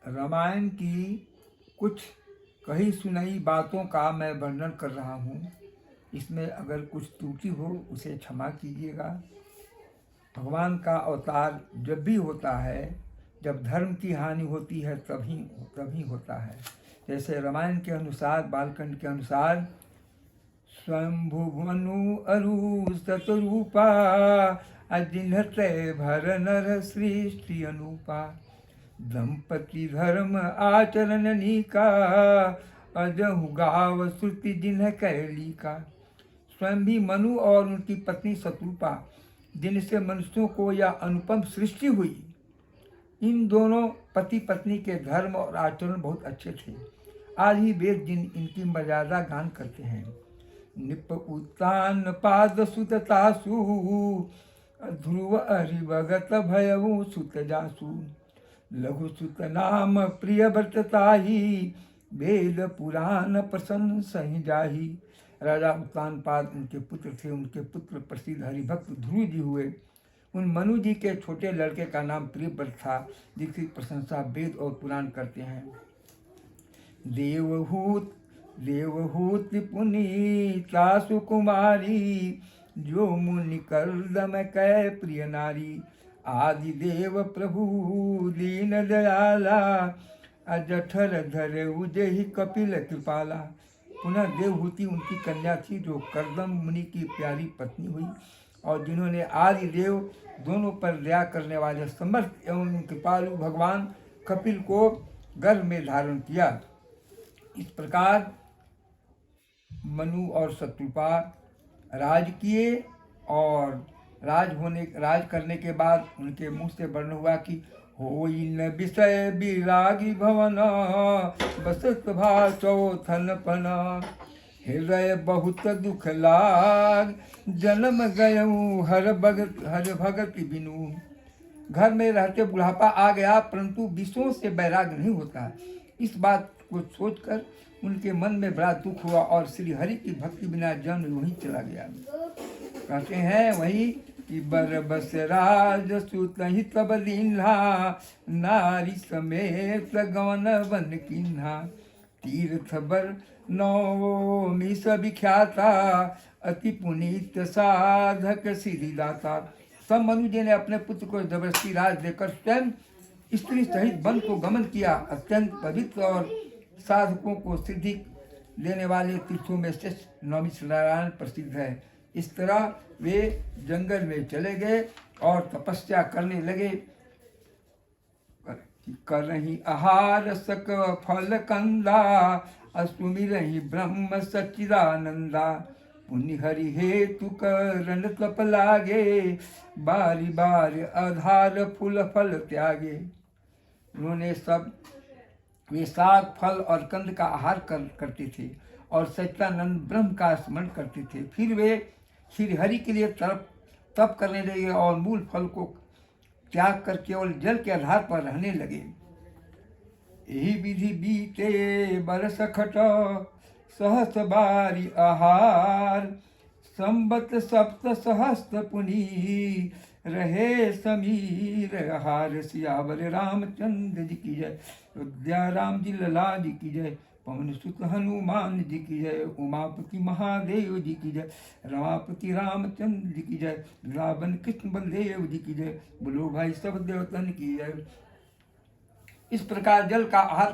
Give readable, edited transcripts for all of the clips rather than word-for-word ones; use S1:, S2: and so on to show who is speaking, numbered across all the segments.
S1: रामायण की कुछ कही सुनाई बातों का मैं वर्णन कर रहा हूँ। इसमें अगर कुछ त्रुटि हो उसे क्षमा कीजिएगा। भगवान का अवतार जब भी होता है, जब धर्म की हानि होती है तभी होता है। जैसे रामायण के अनुसार, बालकांड के अनुसार, स्वयंभुवनु अरु सतरूपा अजिन्हत भर नर सृष्टि अनुपा दंपति धर्म आचरण नीका अजहु गाव श्रुति जिन्ह कैली का। स्वयं भी मनु और उनकी पत्नी शत्रुपा, जिनसे मनुष्यों को यह अनुपम सृष्टि हुई, इन दोनों पति पत्नी के धर्म और आचरण बहुत अच्छे थे। आज ही वेद जिन इनकी मर्यादा गान करते हैं। निप उत्तान पाद सुततासु ध्रुव अरिभगत भयउ सुत जासु लघु सुत नाम प्रिय व्रतताही वेद पुराण प्रसन्न सही जाही। राजा उत्तानपाद उनके पुत्र थे। उनके पुत्र प्रसिद्ध हरिभक्त ध्रुव जी हुए। उन मनु जी के छोटे लड़के का नाम प्रियव्रत था, जिसकी प्रशंसा वेद और पुराण करते हैं। देवहूत पुनीता सुकुमारी जो मुनि कर्दम कै प्रिय नारी। आदि देव प्रभु दीन दयाला अजठर धरे उजहि कपिल कृपाला। पुनः देवहूति उनकी कन्या थी, जो कर्दम मुनि की प्यारी पत्नी हुई और जिन्होंने आदि देव दोनों पर दया करने वाले समर्थ एवं कृपालु भगवान कपिल को गर्भ में धारण किया। इस प्रकार मनु और शत्रुपा राज किए और राज करने के बाद उनके मुंह से वर्ण हुआ कि होई न विषय विरागी भवन बसत भा चौथन पना। हृदय बहुत दुख लाग जन्म गयऊ हर भगत बिनु। घर में रहते बुढ़ापा आ गया, परंतु विषयों से वैराग नहीं होता। इस बात को सोचकर उनके मन में बड़ा दुख हुआ और श्री हरि की भक्ति बिना जन्म वहीं चला गया। कहते हैं वही कि बर बस राज सुत ही तब दीन्हा नारी समेत गवन वन किन्हा। तीर्थ बर नौमी विख्याता अति पुनीत साधक सिद्धिदाता। सब मनु जी ने अपने पुत्र को जबरदस्ती राज देकर स्वयं स्त्री सहित वन को गमन किया। अत्यंत पवित्र और साधकों को सिद्धि देने वाले तीर्थों में से नौमी नारायण प्रसिद्ध है। इस तरह वे जंगल में चले गए और तपस्या करने लगे। कर रही आहार सक फल कंदा असुमिरहि ब्रह्म सच्चिदानंदा। पुण्य हरि हेतु करन तप लागे बारी बार आधार फूल फल त्यागे। उन्होंने वे साग फल और कंद का आहार करते थे और सच्चिदानंद ब्रह्म का स्मरण करते थे। फिर वे श्री हरि के लिए तप करने लगे और मूल फल को त्याग कर केवल जल के आधार पर रहने लगे। यही विधि बीते बरस खट सहस बारी आहार। संबत सप्त सहस्त्र पुनी रहे समीर आहार। सियावर रामचंद्र जी की जय, अयोध्या राम जी लला जी की जय, पवन सुत हनुमान जी की जय, उमापति महादेव जी की जय, रमापति रामचंद्र जी की जय, रावण कृष्ण बलदेव जी की जय, बोलो भाई सब देवतन की जय। इस प्रकार जल का आहार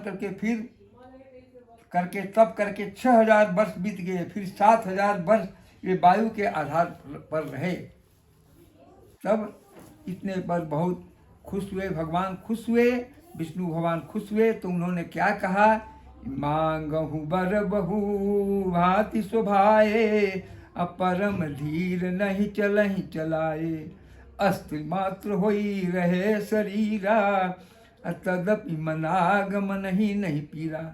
S1: करके तप करके 6000 वर्ष बीत गए। फिर 7000 वर्ष वे वायु के आधार पर रहे। तब इतने पर बहुत खुश हुए, भगवान खुश हुए, विष्णु भगवान खुश हुए। तो उन्होंने क्या कहा, मांगहु बर बहु भांति शोभाए अपरम धीर नहीं चलहि चलाए। अस्त्र मात्र होई रहे शरीरा तदपि मनागमन ही नहीं पीरा।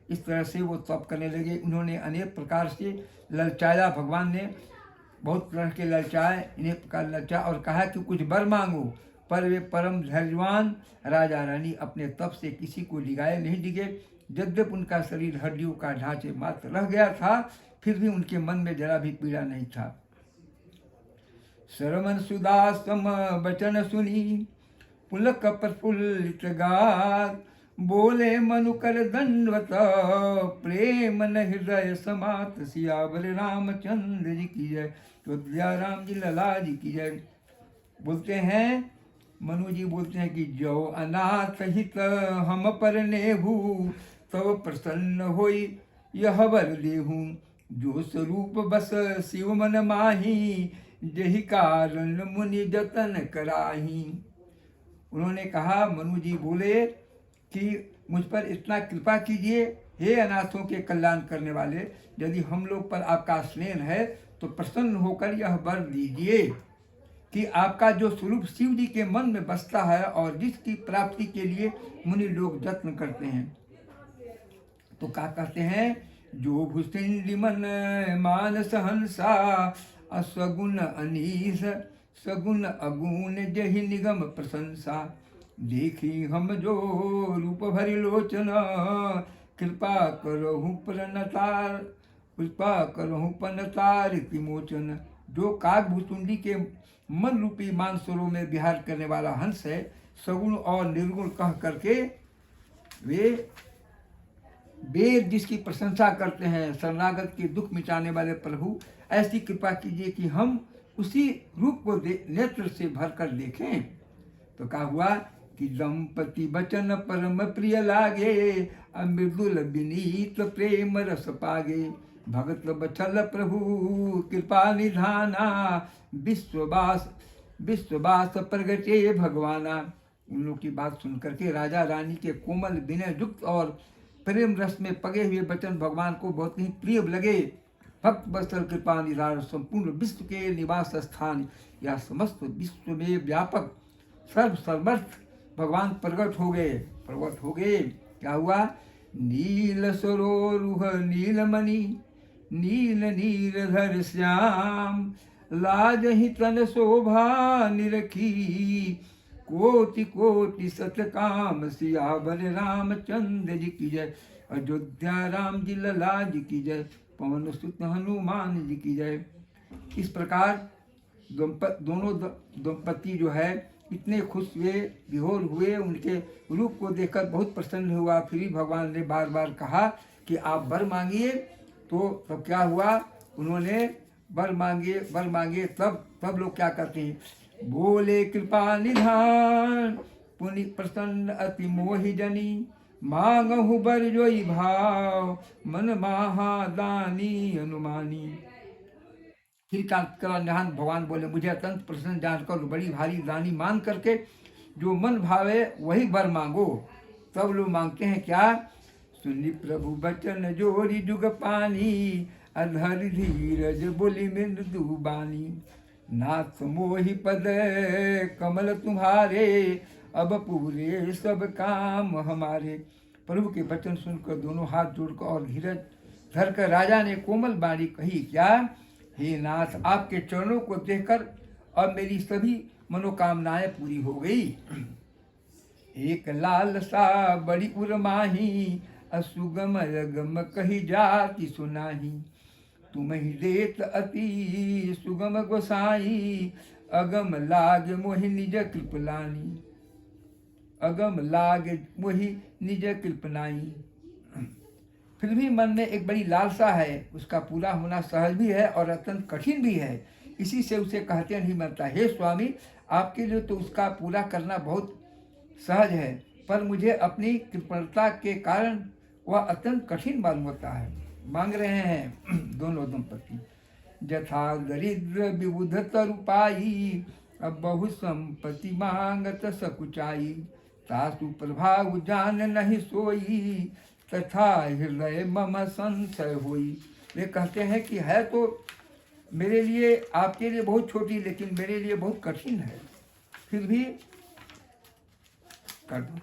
S1: इस तरह से वो तप करने लगे। उन्होंने अनेक प्रकार से ललचाया, भगवान ने बहुत तरह के ललचाए, अनेक प्रकार ललचा और कहा कि कुछ वर मांगो। पर वे परम धैर्यवान राजा रानी अपने तप से किसी को डिगाए नहीं डिगे। यद्यप उनका शरीर हड्डियों का ढांचे मात्र रह गया था, फिर भी उनके मन में जरा भी पीड़ा नहीं था। श्रवण सुदासम वचन सुनी पुलक प्रफुल्लित गात बोले मनु कर दंडवत, प्रेम न हृदय समात। सियावर रामचंद्र जी की जय, अयोध्या राम जी लला जी की जय। बोलते हैं, मनु जी बोलते हैं कि जो अनाथ हित हम पर नेहू, तब प्रसन्न होई यह वर देहूँ। जो स्वरूप बस शिव मन माही, जही कारण मुनि जतन कराही। उन्होंने कहा, मनु जी बोले कि मुझ पर इतना कृपा कीजिए हे अनाथों के कल्याण करने वाले, यदि हम लोग पर आपका स्नेह है तो प्रसन्न होकर यह वर दीजिए कि आपका जो स्वरूप शिव जी के मन में बसता है और जिसकी प्राप्ति के लिए मुनि लोग यत्न करते हैं। तो क्या कहते हैं, जो भूषिंडी मन मानस हंसा, असगुण अनीस सगुण अगुण जहि निगम प्रशंसा। देखी हम जो रूप भरि लोचन, कृपा करहु प्रणतार, कृपा करहु पनतार विमोचन। जो काकभूषुंडी के मन रूपी मानसरों में विहार करने वाला हंस है, सगुण और निर्गुण कह करके वे वेद जिसकी प्रशंसा करते हैं, शरणागत के दुख मिटाने वाले प्रभु, ऐसी कृपा कीजिए कि हम उसी रूप को नेत्र से भरकर देखें। तो क्या हुआ कि दंपति बचन परम प्रिय लागे, मृदुल विनीत प्रेम रस पागे। भगत बचल प्रभु कृपा निधाना, विश्ववास विश्ववास प्रगटे भगवाना। उन लोग की बात सुन करके राजा रानी के कोमल विनय युक्त और प्रेम रस में पगे हुए वचन भगवान को बहुत ही प्रिय लगे। भक्त बत्सल कृपा निधान, संपूर्ण विश्व के निवास स्थान, या समस्त विश्व में व्यापक सर्वसमर्थ भगवान प्रकट हो गए। क्या हुआ, नील सरोरुह नीलमणि, नील नीलधर श्याम। लाज ही तन शोभा निरखी, कोटि कोटि सतकाम। सियावर रामचंद्र जी की जय, अयोध्या राम जी लला जी की जय, पवन सुत हनुमान जी की जय। इस प्रकार दोनों दंपति जो है इतने खुश हुए, विहोर हुए, उनके रूप को देखकर बहुत प्रसन्न हुआ। फिर भी भगवान ने बार बार कहा कि आप वर मांगिए। तो तब क्या हुआ, उन्होंने वर मांगे। तब लोग क्या करते हैं, बोले कृपा निधान, पुनि प्रसन्न अति मोहि जनी। मांगहु बर जोई भाव, मन महादानी अनुमानी। फिर का निधान भगवान बोले, मुझे अत्यंत प्रसन्न जानकर बड़ी भारी दानी मान करके जो मन भावे वही वर मांगो। तब लोग मांगते हैं क्या, सुनि प्रभु बचन जोरी जुग पानी, अधर धीरज बोली मृदु बानी। नाथ मोहि पद कमल तुम्हारे, अब पूरे सब काम हमारे। प्रभु के वचन सुनकर दोनों हाथ जोड़कर और धीरज धरकर राजा ने कोमल बाणी कही, क्या, हे नाथ, आपके चरणों को देखकर अब मेरी सभी मनोकामनाएं पूरी हो गई। एक लाल सा बड़ी उर्माही, असुगम रगम कही जाति सुनाही। तुम ही देत अति सुगम गोसाई, अगम लाग मोहि निज कृपलानी। अगम लाग मोहि निज कृपनाई। फिर भी मन में एक बड़ी लालसा है, उसका पूरा होना सहज भी है और अत्यंत कठिन भी है। इसी से उसे कहते नहीं बनता। हे स्वामी, आपके लिए तो उसका पूरा करना बहुत सहज है, पर मुझे अपनी कृपणता के कारण वह अत्यंत कठिन मालूम होता है। मांग रहे हैं दोनों दंपति, जथा दरिद्र विबुध तरुपाई, अब बहु संपत्ति मांगत सकुचाई। तासु प्रभाव जान नहीं सोई, तथा हृदय मम संशय होई। वे कहते हैं कि है तो मेरे लिए, आपके लिए बहुत छोटी, लेकिन मेरे लिए बहुत कठिन है। फिर भी कर दो।